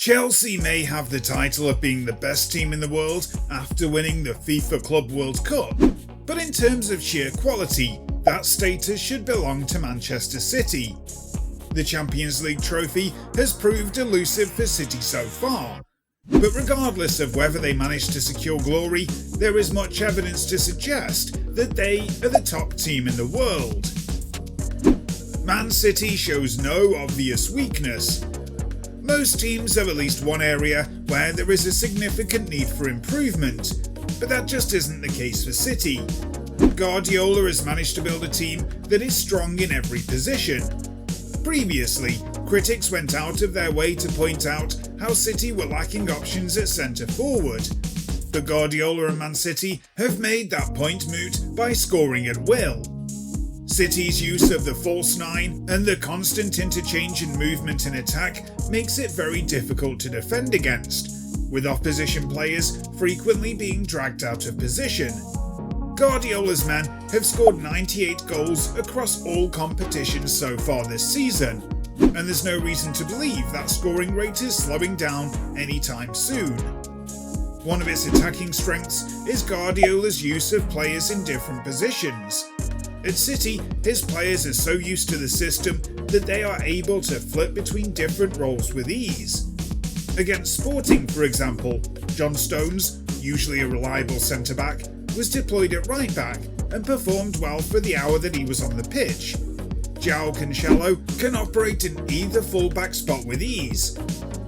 Chelsea may have the title of being the best team in the world after winning the FIFA Club World Cup, but in terms of sheer quality, that status should belong to Manchester City. The Champions League trophy has proved elusive for City so far, but regardless of whether they manage to secure glory, there is much evidence to suggest that they are the top team in the world. Man City shows no obvious weakness. Most teams have at least one area where there is a significant need for improvement, but that just isn't the case for City. Guardiola has managed to build a team that is strong in every position. Previously, critics went out of their way to point out how City were lacking options at centre forward, but Guardiola and Man City have made that point moot by scoring at will. City's use of the false nine and the constant interchange in movement and attack makes it very difficult to defend against, with opposition players frequently being dragged out of position. Guardiola's men have scored 98 goals across all competitions so far this season, and there's no reason to believe that scoring rate is slowing down anytime soon. One of its attacking strengths is Guardiola's use of players in different positions. At City, his players are so used to the system that they are able to flip between different roles with ease. Against Sporting, for example, John Stones, usually a reliable centre-back, was deployed at right-back and performed well for the hour that he was on the pitch. João Cancelo can operate in either full-back spot with ease.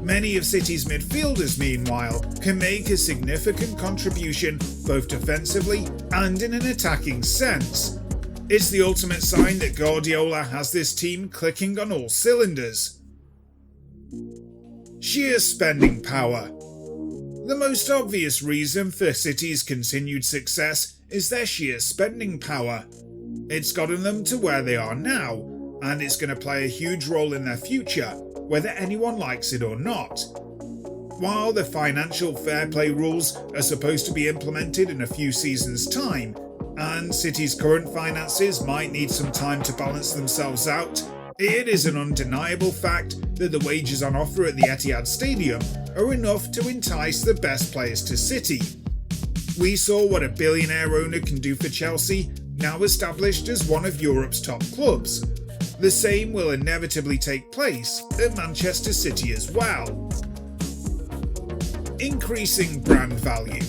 Many of City's midfielders, meanwhile, can make a significant contribution both defensively and in an attacking sense. It's the ultimate sign that Guardiola has this team clicking on all cylinders. Sheer spending power. The most obvious reason for City's continued success is their sheer spending power. It's gotten them to where they are now, and it's going to play a huge role in their future, whether anyone likes it or not. While the financial fair play rules are supposed to be implemented in a few seasons' time, and City's current finances might need some time to balance themselves out, it is an undeniable fact that the wages on offer at the Etihad Stadium are enough to entice the best players to City. We saw what a billionaire owner can do for Chelsea, now established as one of Europe's top clubs. The same will inevitably take place at Manchester City as well. Increasing brand value.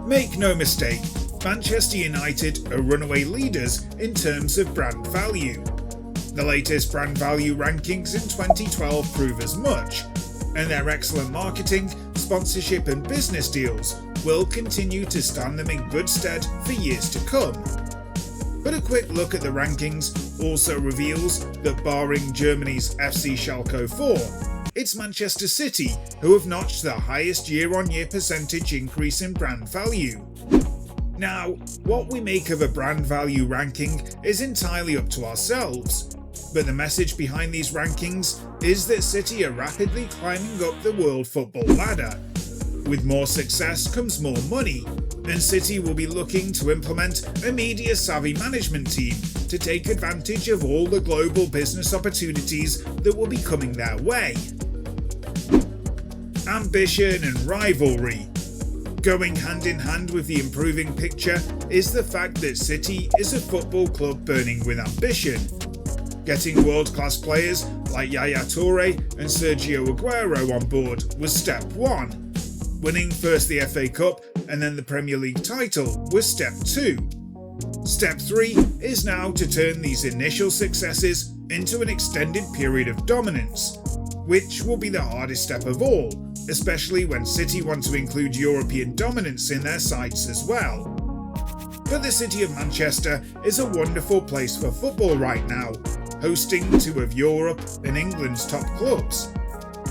Make no mistake, Manchester United are runaway leaders in terms of brand value. The latest brand value rankings in 2012 prove as much, and their excellent marketing, sponsorship and business deals will continue to stand them in good stead for years to come. But a quick look at the rankings also reveals that barring Germany's FC Schalke 04, it's Manchester City who have notched the highest year-on-year percentage increase in brand value. Now, what we make of a brand value ranking is entirely up to ourselves, but the message behind these rankings is that City are rapidly climbing up the world football ladder. With more success comes more money, and City will be looking to implement a media-savvy management team to take advantage of all the global business opportunities that will be coming their way. Ambition and rivalry. Going hand in hand with the improving picture is the fact that City is a football club burning with ambition. Getting world-class players like Yaya Toure and Sergio Aguero on board was step one. Winning first the FA Cup and then the Premier League title was step 2. Step 3 is now to turn these initial successes into an extended period of dominance, which will be the hardest step of all, especially when City want to include European dominance in their sights as well. But the city of Manchester is a wonderful place for football right now, hosting two of Europe and England's top clubs.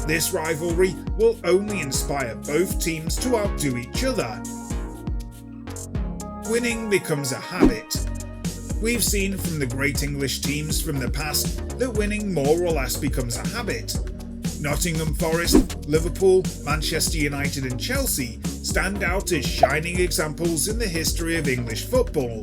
This rivalry will only inspire both teams to outdo each other. Winning becomes a habit. We've seen from the great English teams from the past that winning more or less becomes a habit. Nottingham Forest, Liverpool, Manchester United and Chelsea stand out as shining examples in the history of English football.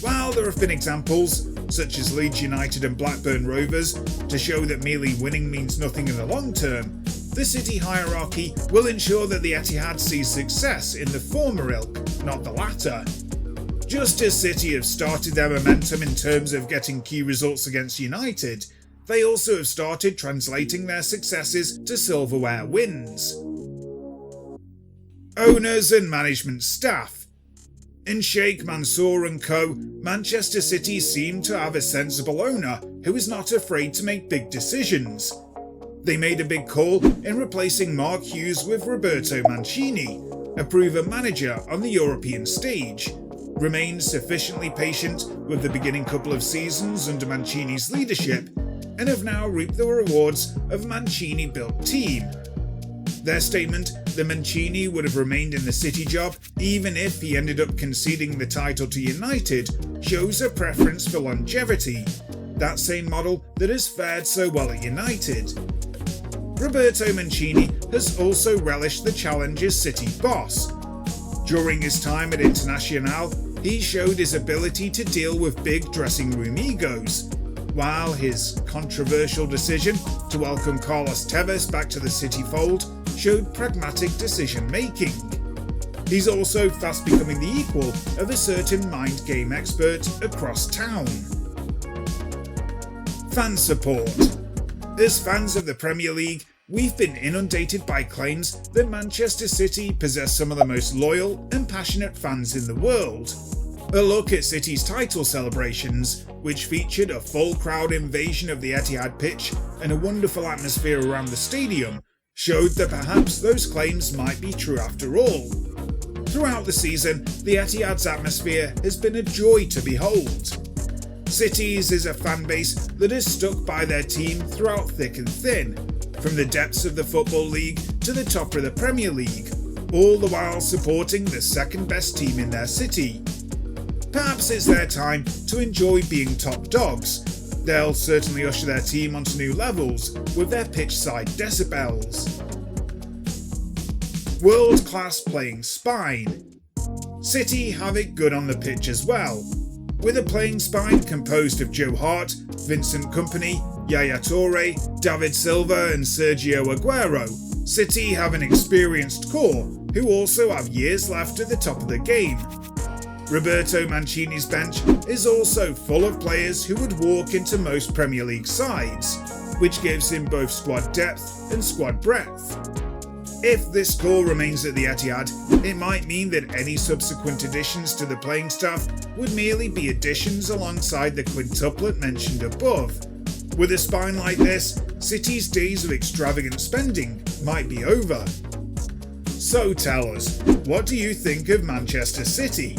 While there have been examples, such as Leeds United and Blackburn Rovers, to show that merely winning means nothing in the long term, the City hierarchy will ensure that the Etihad sees success in the former ilk, not the latter. Just as City have started their momentum in terms of getting key results against United, they also have started translating their successes to silverware wins. Owners and management staff. In Sheikh Mansour and co, Manchester City seem to have a sensible owner who is not afraid to make big decisions. They made a big call in replacing Mark Hughes with Roberto Mancini, a proven manager on the European stage, remained sufficiently patient with the beginning couple of seasons under Mancini's leadership, and have now reaped the rewards of a Mancini-built team. Their statement that Mancini would have remained in the City job even if he ended up conceding the title to United shows a preference for longevity, that same model that has fared so well at United. Roberto Mancini has also relished the challenge as City boss. During his time at Internazionale, he showed his ability to deal with big dressing room egos, while his controversial decision to welcome Carlos Tevez back to the City fold showed pragmatic decision-making. He's also fast becoming the equal of a certain mind game expert across town. Fan support. As fans of the Premier League, we've been inundated by claims that Manchester City possess some of the most loyal and passionate fans in the world. A look at City's title celebrations, which featured a full crowd invasion of the Etihad pitch and a wonderful atmosphere around the stadium, showed that perhaps those claims might be true after all. Throughout the season, the Etihad's atmosphere has been a joy to behold. City's is a fan base that has stuck by their team throughout thick and thin, from the depths of the Football League to the top of the Premier League, all the while supporting the second best team in their city. Perhaps it's their time to enjoy being top dogs. They'll certainly usher their team onto new levels with their pitch-side decibels. World-class playing spine. City have it good on the pitch as well, with a playing spine composed of Joe Hart, Vincent Kompany, Yaya Toure, David Silva and Sergio Aguero. City have an experienced core who also have years left at the top of the game. Roberto Mancini's bench is also full of players who would walk into most Premier League sides, which gives him both squad depth and squad breadth. If this core remains at the Etihad, it might mean that any subsequent additions to the playing staff would merely be additions alongside the quintuplet mentioned above. With a spine like this, City's days of extravagant spending might be over. So tell us, what do you think of Manchester City?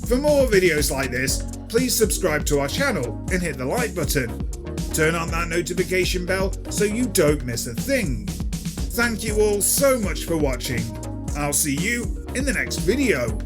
For more videos like this, please subscribe to our channel and hit the like button. Turn on that notification bell so you don't miss a thing. Thank you all so much for watching. I'll see you in the next video.